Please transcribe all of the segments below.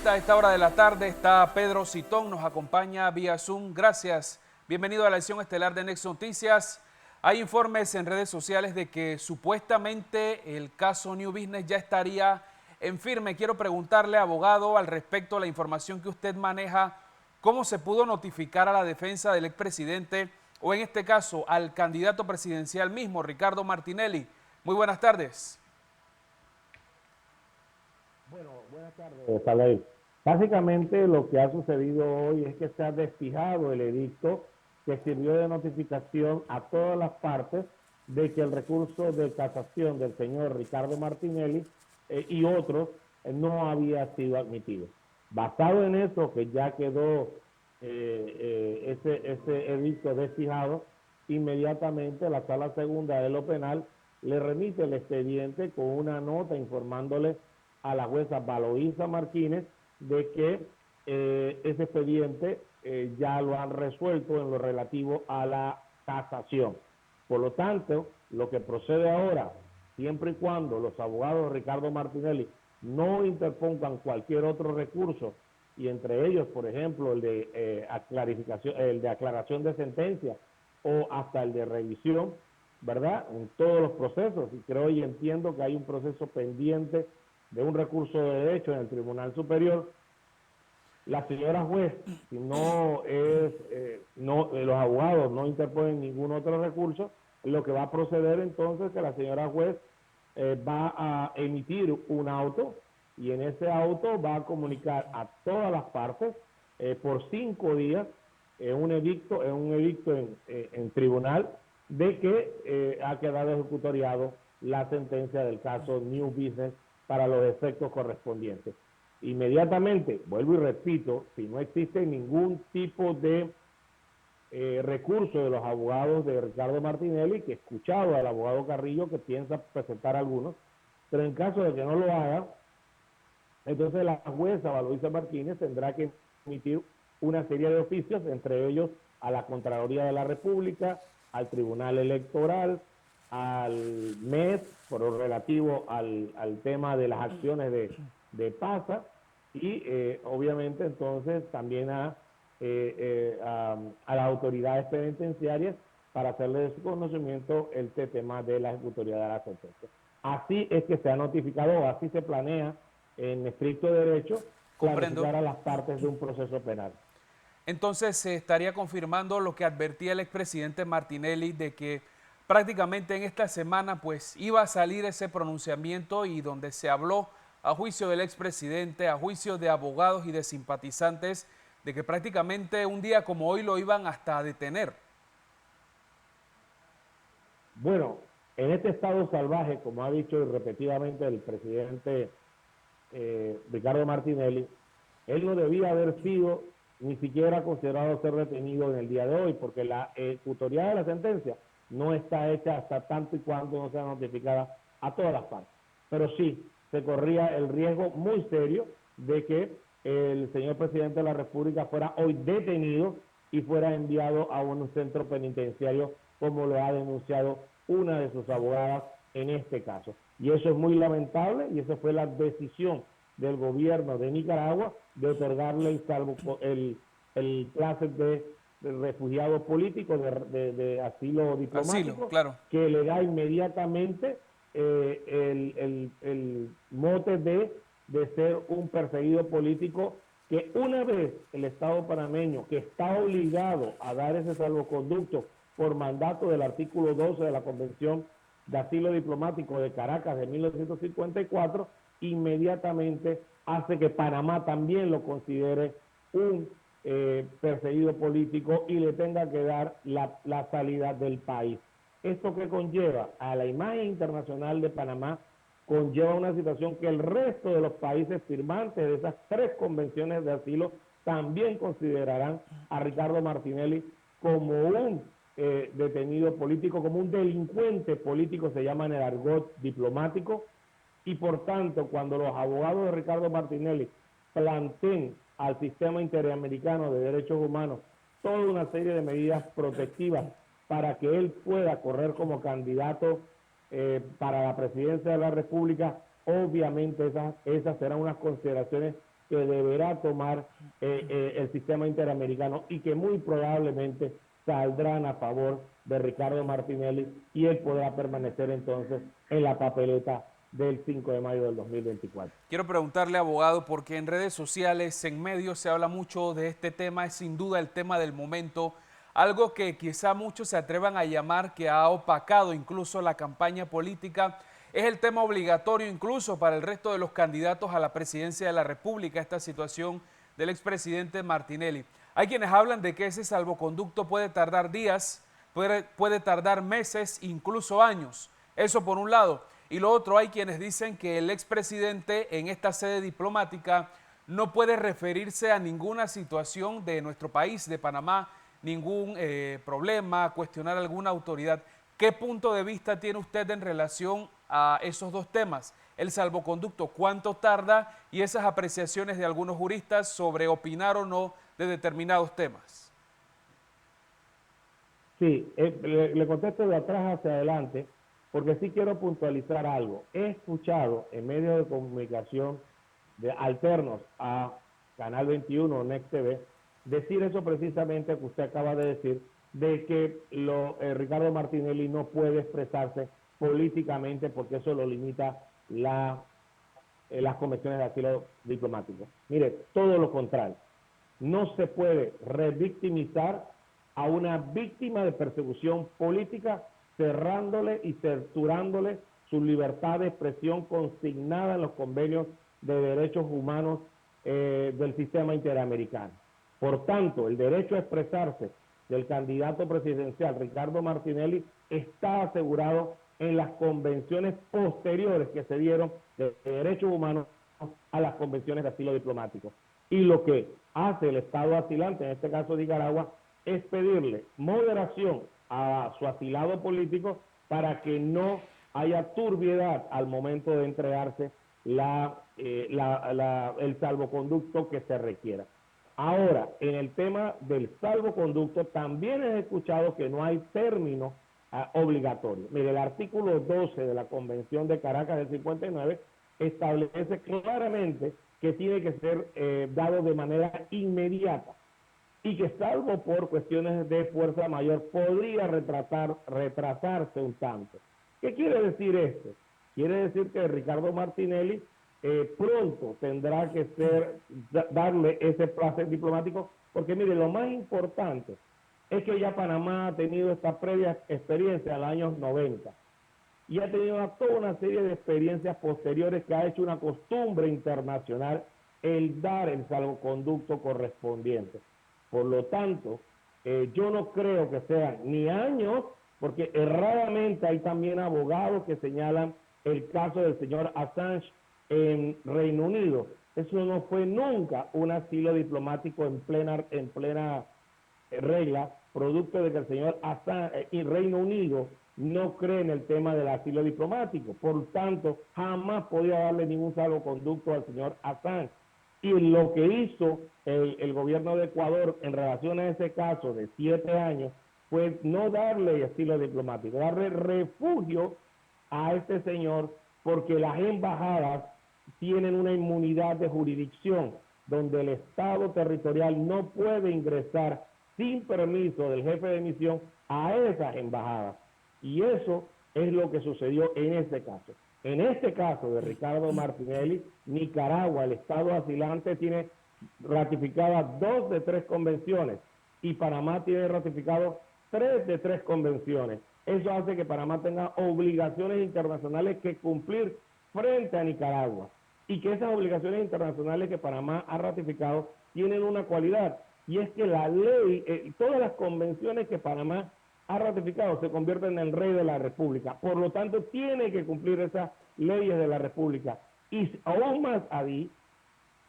lista a esta hora de la tarde está Pedro Citón, nos acompaña vía Zoom. Gracias. Bienvenido a la edición estelar de Nexo Noticias. Hay informes en redes sociales de que supuestamente el caso New Business ya estaría en firme. Quiero preguntarle, abogado, al respecto de la información que usted maneja, ¿cómo se pudo notificar a la defensa del expresidente o en este caso al candidato presidencial mismo, Ricardo Martinelli? Muy buenas tardes. Bueno, buenas tardes, Saley. Básicamente lo que ha sucedido hoy es que se ha despejado el edicto que sirvió de notificación a todas las partes de que el recurso de casación del señor Ricardo Martinelli y otros no había sido admitido. Basado en eso, que ya quedó ese edicto despejado, inmediatamente la Sala Segunda de lo Penal le remite el expediente con una nota informándole a la jueza Valoisa Martínez de que ese expediente ya lo han resuelto en lo relativo a la casación. Por lo tanto, lo que procede ahora, siempre y cuando los abogados de Ricardo Martinelli no interpongan cualquier otro recurso, y entre ellos, por ejemplo, el de aclaración de sentencia o hasta el de revisión, ¿verdad? En todos los procesos, y creo y entiendo que hay un proceso pendiente de un recurso de derecho en el Tribunal Superior. La señora juez, si no es, los abogados no interponen ningún otro recurso, lo que va a proceder entonces es que la señora juez va a emitir un auto y en ese auto va a comunicar a todas las partes por 5 días un edicto en tribunal de que ha quedado ejecutoriado la sentencia del caso New Business para los efectos correspondientes. Inmediatamente, vuelvo y repito, si no existe ningún tipo de recurso de los abogados de Ricardo Martinelli, que he escuchado al abogado Carrillo que piensa presentar algunos, pero en caso de que no lo haga, entonces la jueza Valoisa Martínez tendrá que emitir una serie de oficios, entre ellos a la Contraloría de la República, al Tribunal Electoral, al MES, por lo relativo al tema de las acciones de PASA, y obviamente entonces también a las autoridades penitenciarias para hacerle de su conocimiento este tema de la ejecutoria de la sentencia. Así es que se ha notificado, así se planea en estricto derecho, Comprendo. clarificar a las partes de un proceso penal. Entonces se estaría confirmando lo que advertía el expresidente Martinelli de que prácticamente en esta semana pues iba a salir ese pronunciamiento y donde se habló a juicio del expresidente, a juicio de abogados y de simpatizantes, de que prácticamente un día como hoy lo iban hasta a detener. Bueno, en este estado salvaje, como ha dicho repetidamente el presidente Ricardo Martinelli, él no debía haber sido ni siquiera considerado ser detenido en el día de hoy, porque la ejecutoria de la sentencia no está hecha hasta tanto y cuando no sea notificada a todas las partes. Pero sí, se corría el riesgo muy serio de que el señor presidente de la República fuera hoy detenido y fuera enviado a un centro penitenciario, como lo ha denunciado una de sus abogadas en este caso. Y eso es muy lamentable, y esa fue la decisión del gobierno de Nicaragua de otorgarle el clase de refugiado político, de asilo Asilo, diplomático, claro. que le da inmediatamente el mote de ser un perseguido político, que una vez el Estado panameño, que está obligado a dar ese salvoconducto por mandato del artículo 12 de la Convención de Asilo Diplomático de Caracas de 1954, inmediatamente hace que Panamá también lo considere un perseguido político y le tenga que dar la salida del país. Esto que conlleva a la imagen internacional de Panamá, conlleva una situación que el resto de los países firmantes de esas 3 convenciones de asilo también considerarán a Ricardo Martinelli como un detenido político, como un delincuente político, se llama en el argot diplomático, y por tanto, cuando los abogados de Ricardo Martinelli planteen al sistema interamericano de derechos humanos toda una serie de medidas protectivas para que él pueda correr como candidato para la presidencia de la República, obviamente esas serán unas consideraciones que deberá tomar el sistema interamericano y que muy probablemente saldrán a favor de Ricardo Martinelli y él podrá permanecer entonces en la papeleta del 5 de mayo del 2024. Quiero preguntarle, abogado, porque en redes sociales, en medios se habla mucho de este tema, es sin duda el tema del momento, algo que quizá muchos se atrevan a llamar que ha opacado incluso la campaña política, es el tema obligatorio incluso para el resto de los candidatos a la presidencia de la República, esta situación del expresidente Martinelli. Hay quienes hablan de que ese salvoconducto puede tardar días, puede tardar meses, incluso años. Eso por un lado. Y lo otro, hay quienes dicen que el expresidente en esta sede diplomática no puede referirse a ninguna situación de nuestro país, de Panamá, ningún problema, cuestionar alguna autoridad. ¿Qué punto de vista tiene usted en relación a esos dos temas? El salvoconducto, ¿cuánto tarda? Y esas apreciaciones de algunos juristas sobre opinar o no de determinados temas. Sí, le contesto de atrás hacia adelante, porque sí quiero puntualizar algo. He escuchado en medios de comunicación alternos a Canal 21, Next TV, decir eso precisamente que usted acaba de decir, de que Ricardo Martinelli no puede expresarse políticamente porque eso lo limita las convenciones de asilo diplomático. Mire, todo lo contrario. No se puede revictimizar a una víctima de persecución política cerrándole y censurándole su libertad de expresión consignada en los convenios de derechos humanos del sistema interamericano. Por tanto, el derecho a expresarse del candidato presidencial Ricardo Martinelli está asegurado en las convenciones posteriores que se dieron de derechos humanos a las convenciones de asilo diplomático. Y lo que hace el Estado asilante, en este caso Nicaragua, es pedirle moderación a su asilado político para que no haya turbiedad al momento de entregarse el salvoconducto que se requiera. Ahora, en el tema del salvoconducto, también he escuchado que no hay término obligatorio. Mire, el artículo 12 de la Convención de Caracas del 59 establece claramente que tiene que ser dado de manera inmediata y que salvo por cuestiones de fuerza mayor podría retrasarse un tanto. ¿Qué quiere decir esto? Quiere decir que Ricardo Martinelli pronto tendrá que darle ese placer diplomático, porque mire, lo más importante es que ya Panamá ha tenido esta previa experiencia en los años 90 y ha tenido toda una serie de experiencias posteriores que ha hecho una costumbre internacional el dar el salvoconducto correspondiente. Por lo tanto, yo no creo que sean ni años, porque erradamente hay también abogados que señalan el caso del señor Assange en Reino Unido. Eso no fue nunca un asilo diplomático en plena regla, producto de que el señor Assange y Reino Unido no cree en el tema del asilo diplomático. Por tanto, jamás podía darle ningún salvoconducto al señor Assange. Y lo que hizo el gobierno de Ecuador en relación a ese caso de 7 años fue no darle asilo diplomático, darle refugio a este señor, porque las embajadas tienen una inmunidad de jurisdicción donde el Estado territorial no puede ingresar sin permiso del jefe de misión a esas embajadas. Y eso es lo que sucedió en este caso. En este caso de Ricardo Martinelli, Nicaragua, el Estado asilante, tiene ratificadas 2 de 3 convenciones y Panamá tiene ratificado 3 de 3 convenciones. Eso hace que Panamá tenga obligaciones internacionales que cumplir frente a Nicaragua y que esas obligaciones internacionales que Panamá ha ratificado tienen una cualidad, y es que la ley, todas las convenciones que Panamá ha ratificado se convierte en el rey de la República. Por lo tanto, tiene que cumplir esas leyes de la República. Y aún más ahí,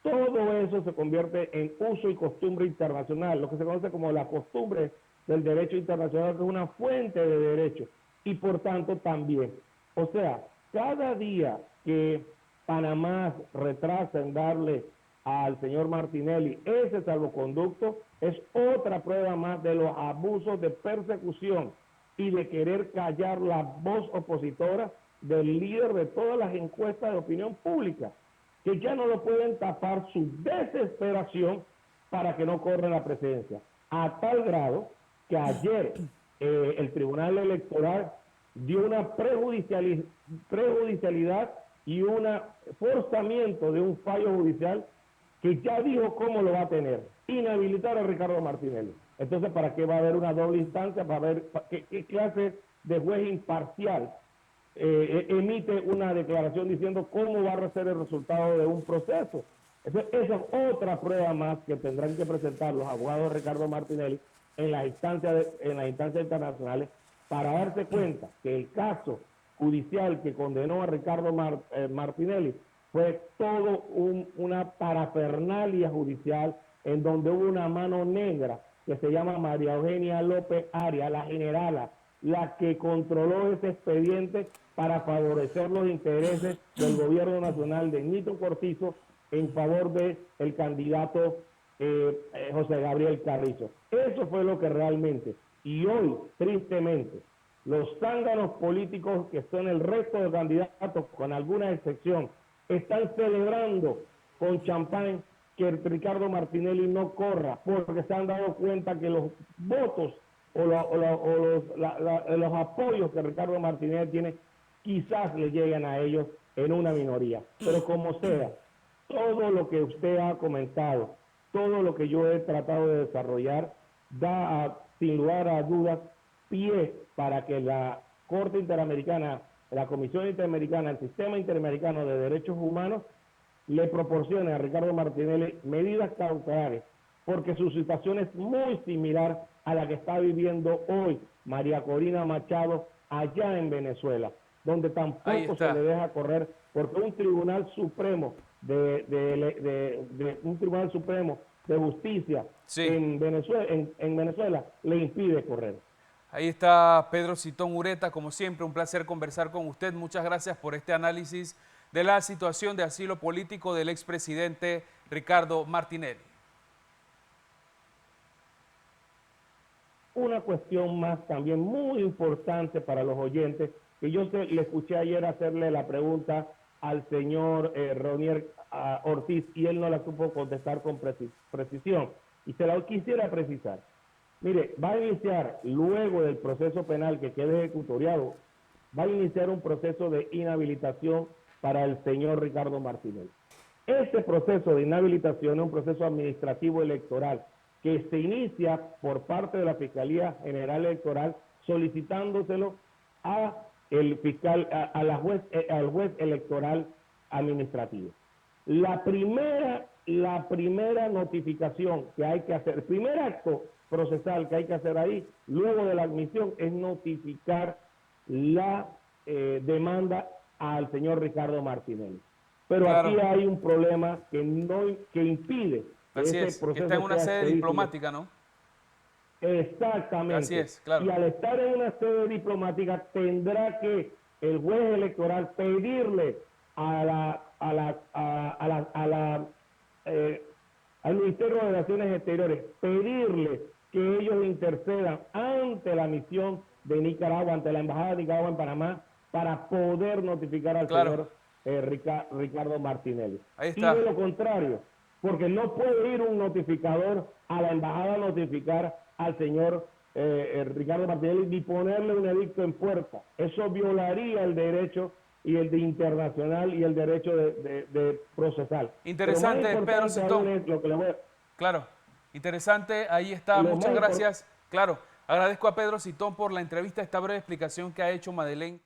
todo eso se convierte en uso y costumbre internacional, lo que se conoce como la costumbre del derecho internacional, que es una fuente de derecho. Y por tanto también, o sea, cada día que Panamá retrasa en darle al señor Martinelli ese salvoconducto, es otra prueba más de los abusos de persecución y de querer callar la voz opositora del líder de todas las encuestas de opinión pública. que ya no lo pueden tapar su desesperación para que no corra la presidencia. A tal grado que ayer el Tribunal Electoral dio una prejudicialidad y un forzamiento de un fallo judicial que ya dijo cómo lo va a tener: inhabilitar a Ricardo Martinelli. Entonces, ¿para qué va a haber una doble instancia? Para ver qué clase de juez imparcial emite una declaración diciendo cómo va a ser el resultado de un proceso. Esa es otra prueba más que tendrán que presentar los abogados de Ricardo Martinelli en las instancias internacionales, para darse cuenta que el caso judicial que condenó a Ricardo Martinelli fue todo una parafernalia judicial en donde hubo una mano negra que se llama María Eugenia López Arias, la generala, la que controló ese expediente para favorecer los intereses del gobierno nacional de Nito Cortizo en favor del candidato José Gabriel Carrizo. Eso fue lo que realmente, y hoy, tristemente, los zánganos políticos que son el resto de candidatos, con alguna excepción, están celebrando con champán que Ricardo Martinelli no corra, porque se han dado cuenta que los votos o los apoyos que Ricardo Martinelli tiene quizás le lleguen a ellos en una minoría. Pero como sea, todo lo que usted ha comentado, todo lo que yo he tratado de desarrollar, da sin lugar a dudas pie para que la Corte Interamericana, la Comisión Interamericana, el Sistema Interamericano de Derechos Humanos, le proporcione a Ricardo Martinelli medidas cautelares, porque su situación es muy similar a la que está viviendo hoy María Corina Machado allá en Venezuela, donde tampoco se le deja correr, porque un Tribunal Supremo un Tribunal Supremo de Justicia en Venezuela le impide correr. Ahí está Pedro Citón Ureta, como siempre, un placer conversar con usted. Muchas gracias por este análisis de la situación de asilo político del expresidente Ricardo Martinelli. Una cuestión más también muy importante para los oyentes, que yo le escuché ayer hacerle la pregunta al señor Ronier Ortiz y él no la supo contestar con precisión, y se la quisiera precisar. Mire, va a iniciar, luego del proceso penal que quede ejecutoriado, va a iniciar un proceso de inhabilitación para el señor Ricardo Martinelli. Este proceso de inhabilitación es un proceso administrativo electoral que se inicia por parte de la Fiscalía General Electoral solicitándoselo a el fiscal, al juez electoral administrativo. La primera notificación que hay que hacer, el primer acto procesal que hay que hacer ahí, luego de la admisión, es notificar la demanda al señor Ricardo Martinelli. Pero aquí hay un problema que impide que está en una sede diplomática, ¿no? Exactamente. Así es, claro. Y al estar en una sede diplomática tendrá que el juez electoral pedirle al Ministerio de Relaciones Exteriores, pedirle que ellos intercedan ante la misión de Nicaragua, ante la Embajada de Nicaragua en Panamá, para poder notificar al señor Ricardo Martinelli. Ahí está. Y de lo contrario, porque no puede ir un notificador a la embajada a notificar al señor Ricardo Martinelli ni ponerle un edicto en puerta. Eso violaría el derecho y el de internacional y el derecho de procesal. Interesante, Pedro Citón. Claro, interesante, ahí está, muchas gracias. Claro, agradezco a Pedro Citón por la entrevista, esta breve explicación que ha hecho Madeleine.